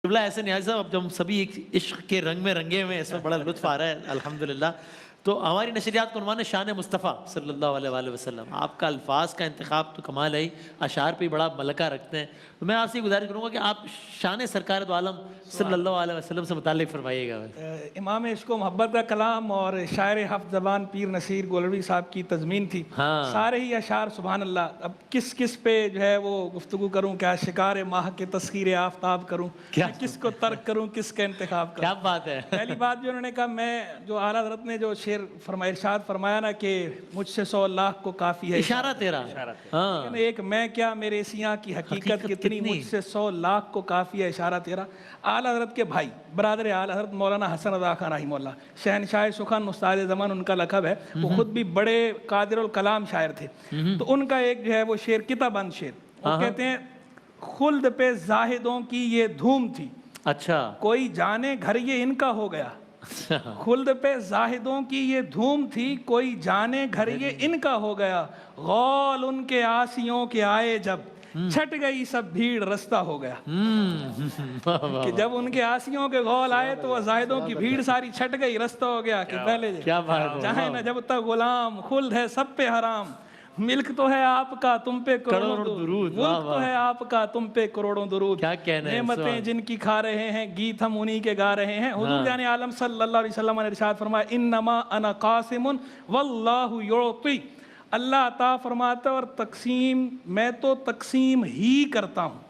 قبلہ ایسے نیاز صاحب، اب جب ہم سبھی ایک عشق کے رنگ میں رنگے ہوئے ہیں، اس میں بڑا لطف آ رہا ہے الحمدللہ. تو ہماری نشریات کا عنوان ہے شان مصطفیٰ صلی اللہ علیہ وآلہ وسلم. آپ کا الفاظ کا انتخاب تو کمال ہے ہی، اشعار پہ بڑا ملکہ رکھتے ہیں. تو میں آپ سے گزارش کروں گا کہ آپ شان سرکار دو عالم صلی اللہ علیہ وسلم سے متعلق فرمائیے گا. امام عشق و محبت کا کلام اور شاعر ہفت زبان پیر نصیر گولروی صاحب کی تضمین تھی. سارے ہی اشعار سبحان اللہ. اب کس کس پہ جو ہے وہ گفتگو کروں؟ کیا شکار ماہ کے تسخیر آفتاب کروں؟ کس کو ترک کروں؟ کس کا انتخاب کروں؟ کیا بات ہے. پہلی بات جو انہوں نے کہا، میں جو اعلیٰ حضرت نے جو شعر فرمایا، ارشاد فرمایا نا کہ مجھ سے 100 لاکھ کو کافی ہے اشارہ تیرا. ایک میں کیا میرے سیاں کی حقیقت کتنی، مجھ سے 100 لاکھ کو کافی ہے اشارہ تیرا. اعلیٰ حضرت کے بھائی برادر اعلیٰ حضرت مولانا حسن رضا خان رحمہ اللہ، شہنشاہ سخن استاد زمان ان کا لقب ہے. وہ خود بھی بڑے قادر الکلام شاعر تھے. تو ان کا ایک جو ہے وہ شعر، کتاب بند شعر، وہ کہتے ہیں خلد پہ زاہدوں کی یہ دھوم تھی، اچھا کوئی جانے گھر یہ ان کا ہو گیا. خلد پہ زاہدوں کی یہ دھوم تھی، کوئی جانے گھر یہ ان کا ہو گیا. غول ان کے آسیوں کے آئے جب، چھٹ گئی سب بھیڑ رستہ ہو گیا. کہ جب ان کے آسیوں کے غول آئے تو وہ زاہدوں کی بھیڑ ساری چھٹ گئی، رستہ ہو گیا. کہ پہلے چاہے نہ جب تک غلام، خلد ہے سب پہ حرام. ملک تو ہے آپ کا تم پہ کروڑوں درود، ملک تو ہے آپ کا تم پہ کروڑوں درود. نعمتیں جن کی کھا رہے ہیں، گیت ہم انہی کے گا رہے ہیں. حضور جان عالم صلی اللہ علیہ وسلم نے ارشاد فرمایا انما انا قاسم واللہ یعطی. اللہ عطا فرماتا اور تقسیم، میں تو تقسیم ہی کرتا ہوں.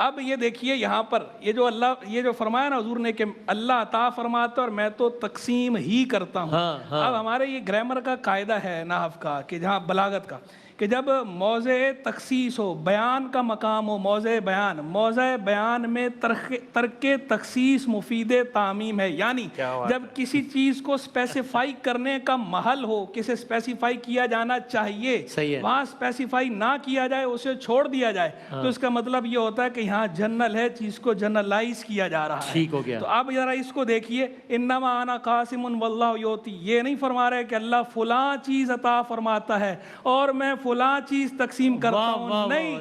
اب یہ دیکھیے یہاں پر یہ جو اللہ، یہ جو فرمایا نا حضور نے کہ اللہ عطا فرماتا اور میں تو تقسیم ہی کرتا ہوں. اب ہمارے یہ گرامر کا قاعدہ ہے نحو کا، کہ جہاں بلاغت کا، کہ جب موضع تخصیص ہو، بیان کا مقام ہو، موضع بیان میں ترک تخصیص مفید تعمیم ہے. یعنی جب کسی چیز کو اسپیسیفائی کرنے کا محل ہو، کسے اسپیسیفائی کیا جانا چاہیے، وہاں اسپیسیفائی نہ کیا جائے، اسے چھوڑ دیا جائے، تو اس کا مطلب یہ ہوتا ہے کہ یہاں جنرل ہے، چیز کو جنرلائز کیا جا رہا ہے. تو اب ذرا اس کو دیکھیے، انما انا قاسم واللہ یعطی. یہ نہیں فرما رہے کہ اللہ فلاں چیز عطا فرماتا ہے اور میں فلاں چیز تقسیم کرتا ہوں. نہیں،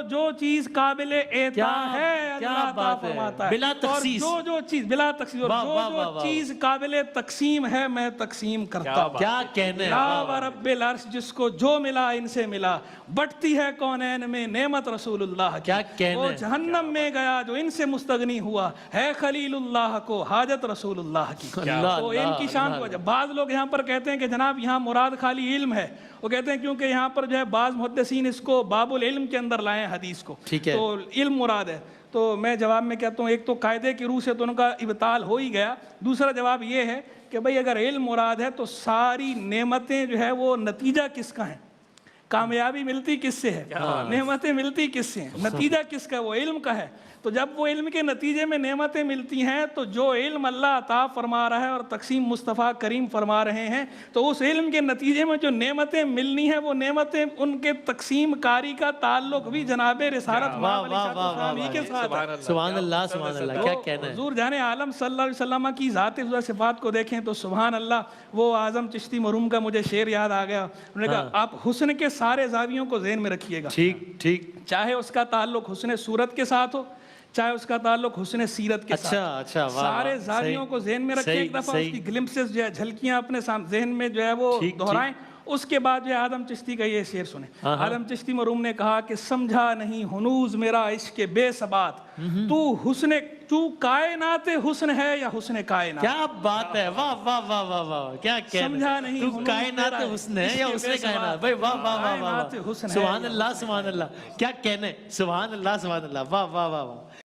جو چیز قابل اعطا ہے اللہ عطا فرماتا ہے، بلا تخصیص. جو چیز بلا تخصیص، جو چیز قابل تقسیم ہے میں تقسیم کرتا ہوں. کیا کہنے لا ورب العرش، جس کو جو ملا ان سے ملا. بٹتی ہے کونین میں نعمت رسول اللہ. کیا کہنے. وہ جہنم میں گیا جو ان سے مستغنی ہوا، ہے خلیل اللہ کو حاجت رسول اللہ کی. تو ان کی شان کو بعض لوگ یہاں پر کہتے ہیں کہ جناب یہاں مراد خالی علم ہے. وہ کہتے ہیں کیونکہ یہاں پر جو ہے بعض محدثین اس کو باب العلم کے اندر لائے ہیں حدیث کو، تو علم مراد ہے. تو میں جواب میں کہتا ہوں، ایک تو قاعدے کی روح سے تو ان کا ابطال ہو ہی گیا. دوسرا جواب یہ ہے کہ بھئی اگر علم مراد ہے تو ساری نعمتیں جو ہے وہ نتیجہ کس کا ہیں؟ کامیابی ملتی کس سے ہے؟ نعمتیں ملتی کس سے ہیں؟ نتیجہ کس کا ہے؟ وہ علم کا ہے. تو جب وہ علم کے نتیجے میں نعمتیں ملتی ہیں، تو جو علم اللہ عطا فرما رہا ہے اور تقسیم مصطفیٰ کریم فرما رہے ہیں، تو اس علم کے نتیجے میں جو نعمتیں ملنی ہیں، وہ نعمتیں ان کے تقسیم کاری کا تعلق بھی جناب رسالت کے ساتھ ہے. سبحان اللہ سبحان اللہ. کیا کہنا ہے. حضور جان عالم صلی اللہ علیہ وسلم کی ذات صفات کو دیکھیں تو سبحان اللہ. وہ اعظم چشتی مرحوم کا مجھے شعر یاد آ گیا. انہوں نے کہا آپ حسن کے سارے زاویوں کو ذہن میں رکھیے گا. ٹھیک. چاہے اس کا تعلق حسن صورت کے ساتھ ہو، چاہے اس کا تعلق حسن سیرت کے ساتھ. سارے زاویوں کو ذہن میں رکھیں. ایک دفعہ اس کی گلمپسز جو ہے، جھلکیاں اپنے ذہن میں جو ہے وہ دہرائیں. اس کے بعد جو آدم چشتی کا یہ شعر سنیں. آدم چشتی مرحوم نے کہا کہ سمجھا نہیں ہنوز میرا عشق بے ثبات، تو کائنات حسن ہے یا حسن کائنات. کیا بات ہے. واہ واہ واہ واہ واہ. کیا کہنا. سمجھا نہیں تو کائنات حسن ہے یا حسن کائنات. بھائی واہ واہ واہ واہ. سبحان اللہ سبحان اللہ. کیا کہنے. سبحان اللہ سبحان اللہ. واہ واہ واہ واہ.